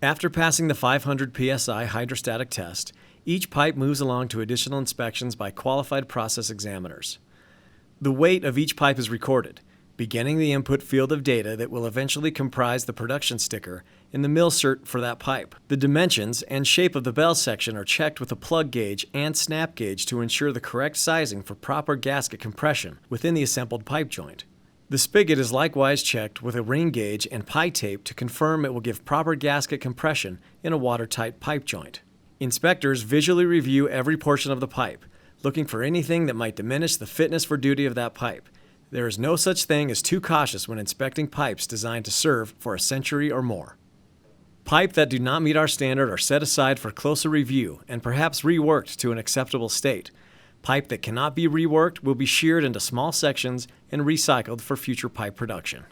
After passing the 500 psi hydrostatic test, each pipe moves along to additional inspections by qualified process examiners. The weight of each pipe is recorded, beginning the input field of data that will eventually comprise the production sticker and the mill cert for that pipe. The dimensions and shape of the bell section are checked with a plug gauge and snap gauge to ensure the correct sizing for proper gasket compression within the assembled pipe joint. The spigot is likewise checked with a ring gauge and pie tape to confirm it will give proper gasket compression in a watertight pipe joint. Inspectors visually review every portion of the pipe, looking for anything that might diminish the fitness for duty of that pipe. There is no such thing as too cautious when inspecting pipes designed to serve for a century or more. Pipe that do not meet our standard are set aside for closer review and perhaps reworked to an acceptable state. Pipe that cannot be reworked will be sheared into small sections and recycled for future pipe production.